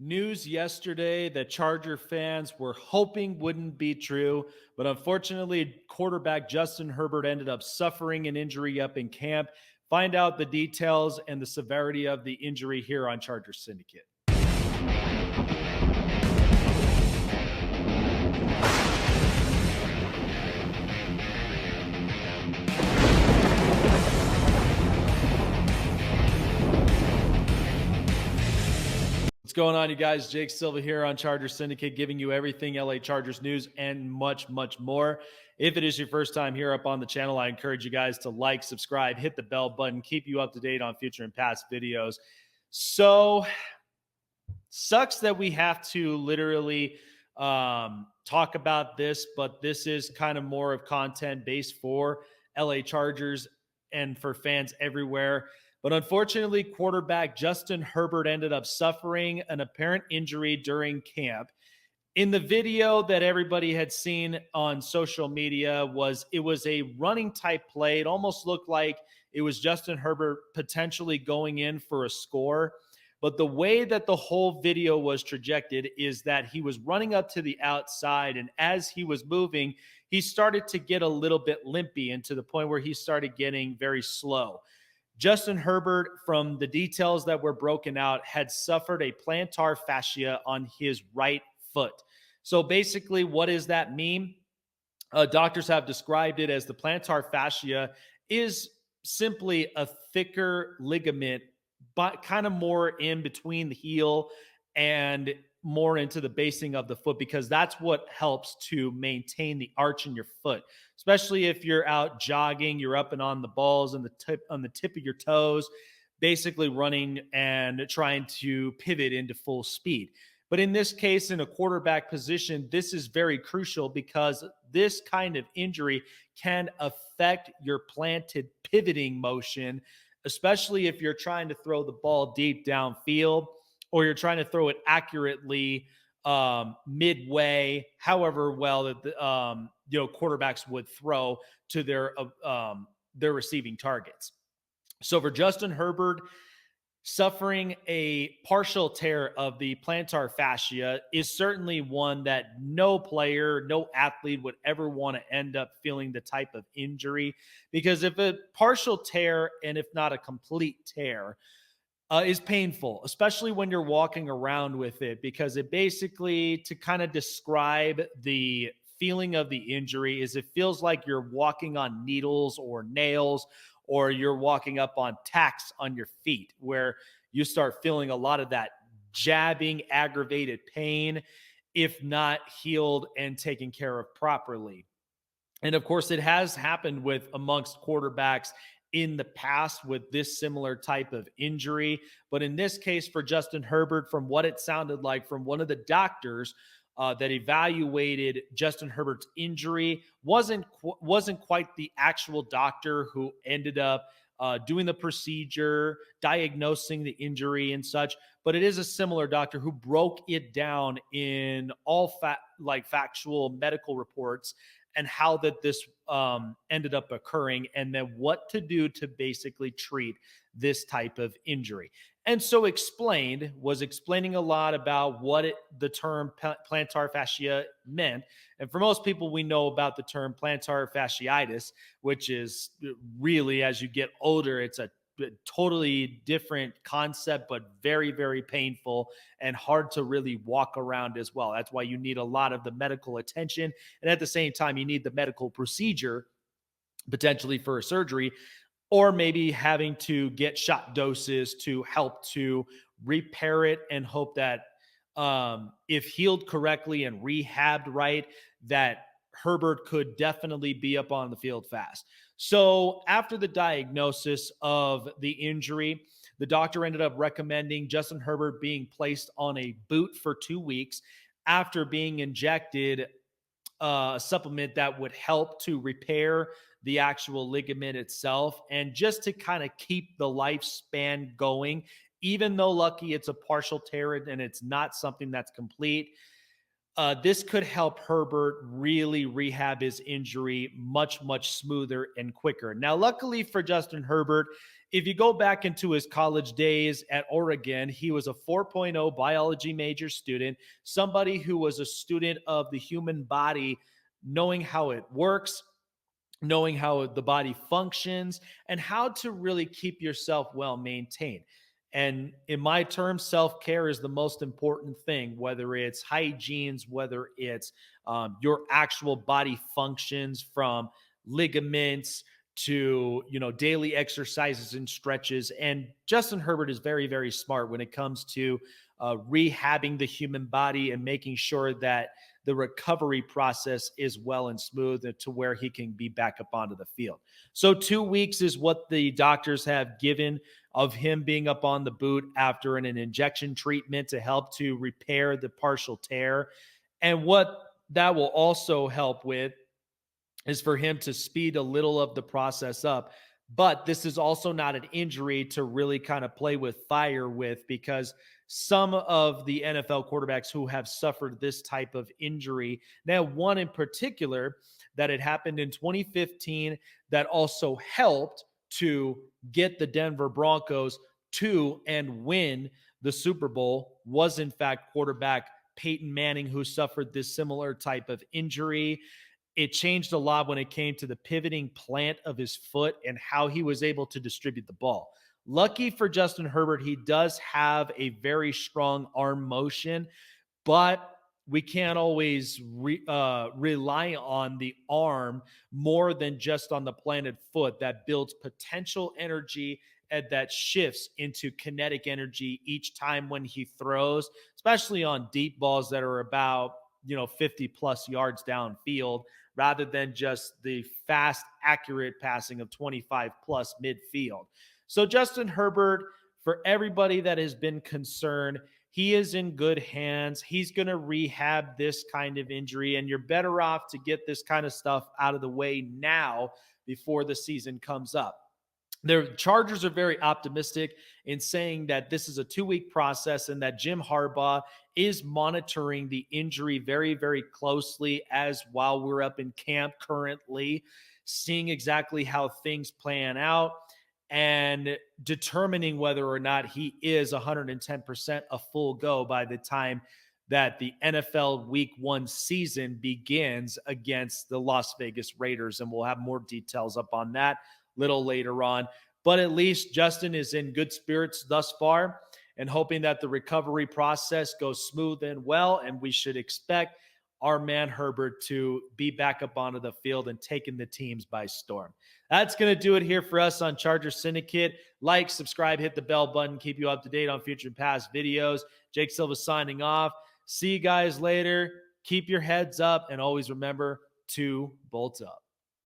News yesterday that Charger fans were hoping wouldn't be true, but unfortunately, quarterback Justin Herbert ended up suffering an injury up in camp. Find out the details and the severity of the injury here on Charger Syndicate. What's going on, you guys? Jake Silva here on Charger Syndicate, giving you everything LA Chargers news and much, much more. If it is your first time here up on the channel, I encourage you guys to like, subscribe, hit the bell button, keep you up to date on future and past videos. So, sucks that we have to literally talk about this, but this is kind of more of content based for LA Chargers and for fans everywhere. But unfortunately, quarterback Justin Herbert ended up suffering an apparent injury during camp. In the video that everybody had seen on social media, it was a running type play. It almost looked like it was Justin Herbert potentially going in for a score. But the way that the whole video was trajected is that he was running up to the outside, and as he was moving, he started to get a little bit limpy, and to the point where he started getting very slow. Justin Herbert, from the details that were broken out, had suffered a plantar fascia on his right foot. So basically, what does that mean? Doctors have described it as the plantar fascia is simply a thicker ligament, but kind of more in between the heel and more into the basing of the foot, because that's what helps to maintain the arch in your foot, especially if you're out jogging, you're up and on the balls and on the tip of your toes, basically running and trying to pivot into full speed. But in this case, in a quarterback position, this is very crucial because this kind of injury can affect your planted pivoting motion, especially if you're trying to throw the ball deep downfield or you're trying to throw it accurately midway, however well that the quarterbacks would throw to their receiving targets. So for Justin Herbert, suffering a partial tear of the plantar fascia is certainly one that no player, no athlete would ever want to end up feeling the type of injury, because if a partial tear, and if not a complete tear, is painful, especially when you're walking around with it, because it basically, to kind of describe the feeling of the injury, is it feels like you're walking on needles or nails, or you're walking up on tacks on your feet, where you start feeling a lot of that jabbing, aggravated pain if not healed and taken care of properly. And of course, it has happened with amongst quarterbacks in the past with this similar type of injury. But in this case, for Justin Herbert, from what it sounded like from one of the doctors that evaluated Justin Herbert's injury, wasn't quite the actual doctor who ended up doing the procedure, diagnosing the injury and such, but it is a similar doctor who broke it down in all factual medical reports, and how that this ended up occurring, and then what to do to basically treat this type of injury. And so was explaining a lot about what the term plantar fascia meant. And for most people, we know about the term plantar fasciitis, which is really, as you get older, it's a totally different concept, but very, very painful and hard to really walk around as well. That's why you need a lot of the medical attention. And at the same time, you need the medical procedure, potentially for a surgery, or maybe having to get shot doses to help to repair it, and hope that if healed correctly and rehabbed right, that Herbert could definitely be up on the field fast. So after the diagnosis of the injury, the doctor ended up recommending Justin Herbert being placed on a boot for 2 weeks after being injected a supplement that would help to repair the actual ligament itself, and just to kind of keep the lifespan going, even though lucky it's a partial tear and it's not something that's complete. This could help Herbert really rehab his injury much, much smoother and quicker. Now, luckily for Justin Herbert, if you go back into his college days at Oregon, he was a 4.0 biology major student, somebody who was a student of the human body, knowing how it works, knowing how the body functions, and how to really keep yourself well maintained. And in my terms, self care is the most important thing, whether it's hygienes, whether it's your actual body functions from ligaments to daily exercises and stretches. And Justin Herbert is very, very smart when it comes to rehabbing the human body and making sure that the recovery process is well and smooth to where he can be back up onto the field. So 2 weeks is what the doctors have given of him being up on the boot after an injection treatment to help to repair the partial tear. And what that will also help with is for him to speed a little of the process up. But this is also not an injury to really kind of play with fire with, because some of the NFL quarterbacks who have suffered this type of injury, now one in particular that had happened in 2015 that also helped to get the Denver Broncos to and win the Super Bowl, was in fact quarterback Peyton Manning, who suffered this similar type of injury. It changed a lot when it came to the pivoting plant of his foot and how he was able to distribute the ball. Lucky for Justin Herbert, he does have a very strong arm motion, but we can't always rely on the arm more than just on the planted foot that builds potential energy and that shifts into kinetic energy each time when he throws, especially on deep balls that are about 50 plus yards downfield, rather than just the fast, accurate passing of 25 plus midfield. So Justin Herbert, for everybody that has been concerned, he is in good hands. He's going to rehab this kind of injury, and you're better off to get this kind of stuff out of the way now before the season comes up. The Chargers are very optimistic in saying that this is a 2-week process and that Jim Harbaugh is monitoring the injury very, very closely as while we're up in camp currently, seeing exactly how things plan out and determining whether or not he is 110% a full go by the time that the NFL Week 1 season begins against the Las Vegas Raiders. And we'll have more details up on that little later on. But at least Justin is in good spirits thus far and hoping that the recovery process goes smooth and well. And we should expect our man Herbert to be back up onto the field and taking the teams by storm. That's going to do it here for us on Charger Syndicate. Like, subscribe, hit the bell button, keep you up to date on future and past videos. Jake Silva signing off. See you guys later. Keep your heads up and always remember to bolt up.